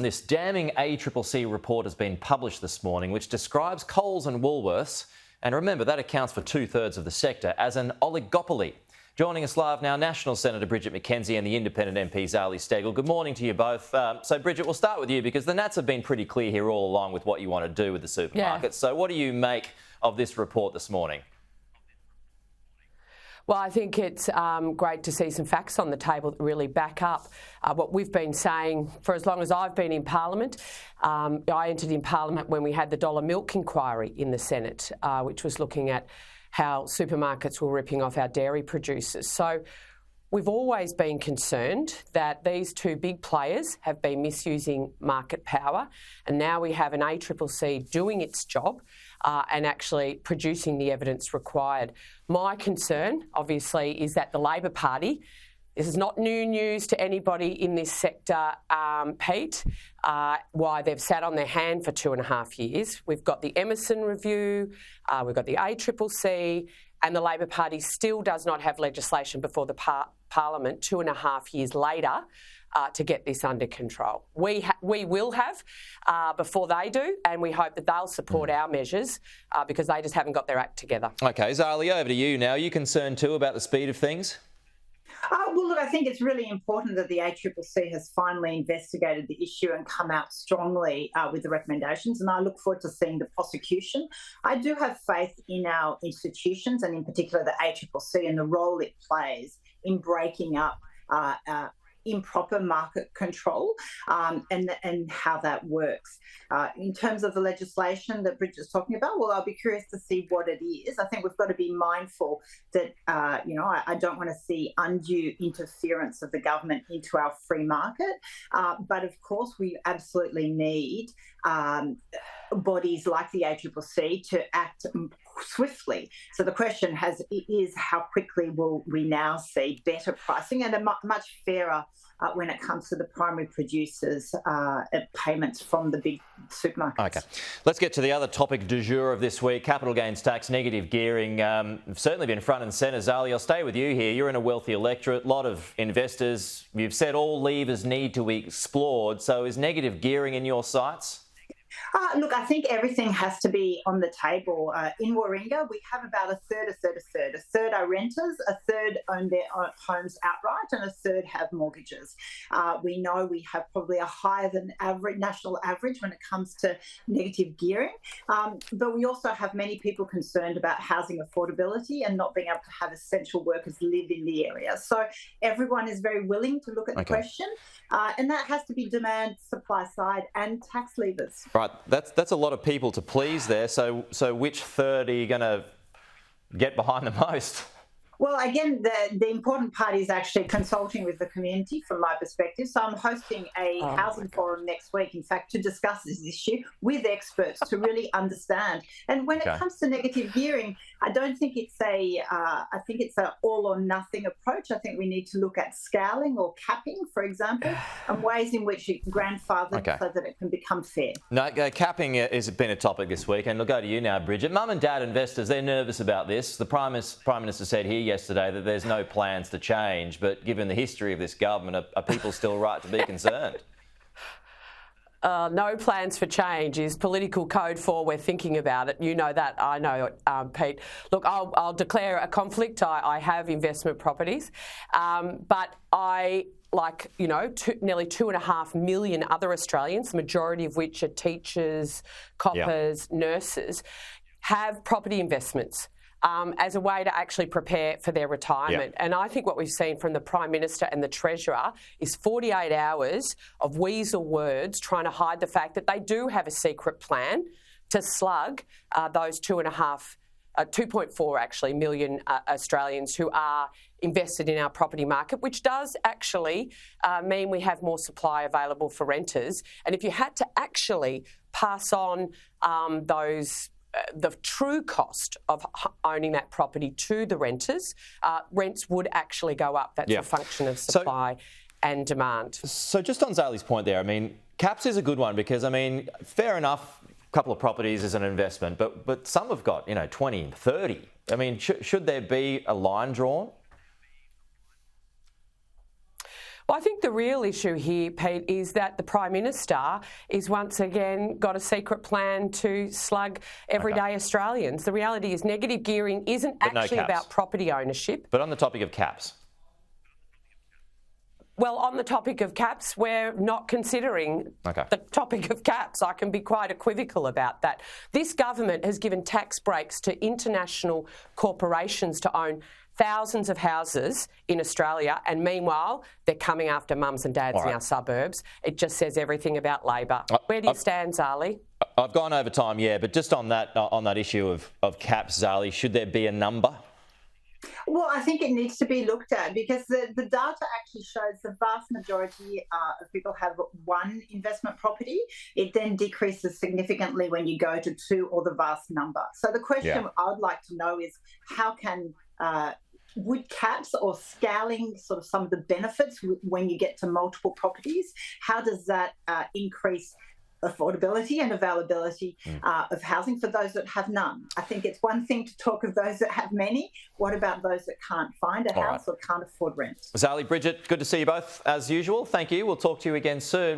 This damning ACCC report has been published this morning, which describes Coles and Woolworths, and remember that accounts for 2/3 of the sector, as an oligopoly. Joining us live now, National Senator Bridget McKenzie and the Independent MP Zali Steggall. Good morning to you both. So Bridget, we'll start with you because the Nats have been pretty clear here all along with what you want to do with the supermarkets. Yeah. So what do you make of this report this morning? Well, I think it's great to see some facts on the table that really back up what we've been saying for as long as I've been in Parliament. I entered in Parliament when we had the dollar milk inquiry in the Senate, which was looking at how supermarkets were ripping off our dairy producers. So we've always been concerned that these two big players have been misusing market power, and now we have an ACCC doing its job and actually producing the evidence required. My concern, obviously, is that the Labor Party, this is not new news to anybody in this sector, Pete, why they've sat on their hand for 2.5 years. We've got the Emerson Review, we've got the ACCC, and the Labor Party still does not have legislation before the Parliament 2.5 years later to get this under control. We will have before they do, and we hope that they'll support our measures because they just haven't got their act together. OK, Zali, over to you now. Are you concerned too about the speed of things? Well, look, I think it's really important that the ACCC has finally investigated the issue and come out strongly with the recommendations, and I look forward to seeing the prosecution. I do have faith in our institutions and in particular the ACCC and the role it plays in breaking up improper market control and how that works. In terms of the legislation that Bridget's talking about, well, I'll be curious to see what it is. I think we've got to be mindful that, I don't want to see undue interference of the government into our free market. But of course, we absolutely need bodies like the ACCC to act swiftly. So the question is how quickly will we now see better pricing and a much fairer when it comes to the primary producers' payments from the big supermarkets. OK. Let's get to the other topic du jour of this week, capital gains tax, negative gearing. Certainly been front and centre. Zali, I'll stay with you here. You're in a wealthy electorate, a lot of investors. You've said all levers need to be explored. So is negative gearing in your sights? Look, I think everything has to be on the table. In Warringah, we have about a third. A third are renters, a third own their homes outright, and a third have mortgages. We know we have probably a higher than average national average when it comes to negative gearing. But we also have many people concerned about housing affordability and not being able to have essential workers live in the area. So everyone is very willing to look at the question, and that has to be demand, supply side, and tax levers. Right, that's a lot of people to please there. So which third are you going to get behind the most? Well, again, the important part is actually consulting with the community from my perspective. So I'm hosting a housing forum next week, in fact, to discuss this issue with experts to really understand. And when it comes to negative gearing, I don't think I think it's an all or nothing approach. I think we need to look at scaling or capping, for example, and ways in which it grandfathered so that it can become fair. No, capping has been a topic this week, and we'll go to you now, Bridget. Mum and dad investors, they're nervous about this. The Prime Minister said here yesterday that there's no plans to change, but given the history of this government, are people still right to be concerned? No plans for change is political code for we're thinking about it. You know that, I know it, Pete. Look, I'll declare a conflict. I have investment properties, but I, nearly 2.5 million other Australians, the majority of which are teachers, coppers, nurses, have property investments. As a way to actually prepare for their retirement. And I think what we've seen from the Prime Minister and the Treasurer is 48 hours of weasel words trying to hide the fact that they do have a secret plan to slug those 2.4 actually million Australians who are invested in our property market, which does actually mean we have more supply available for renters. And if you had to actually pass on the true cost of owning that property to the renters, rents would actually go up. That's a function of supply and demand. So just on Zali's point there, I mean, caps is a good one because, I mean, fair enough, a couple of properties is an investment, but some have got, 20 and 30. I mean, should there be a line drawn? Well, I think the real issue here, Pete, is that the Prime Minister is once again got a secret plan to slug everyday Australians. The reality is negative gearing isn't actually about property ownership. But on the topic of caps. Well, on the topic of caps, we're not considering the topic of caps. I can be quite equivocal about that. This government has given tax breaks to international corporations to own thousands of houses in Australia, and meanwhile, they're coming after mums and dads in our suburbs. It just says everything about Labor. Where do you stand, Zali? I've gone over time, yeah, but just on that issue of caps, Zali, should there be a number? Well, I think it needs to be looked at because the data actually shows the vast majority of people have one investment property. It then decreases significantly when you go to two or the vast number. So the question I would like to know is how can would caps or scaling sort of some of the benefits when you get to multiple properties, how does that increase affordability and availability of housing for those that have none? I think it's one thing to talk of those that have many. What about those that can't find a house or can't afford rent? Zali, Bridget, good to see you both as usual. Thank you. We'll talk to you again soon.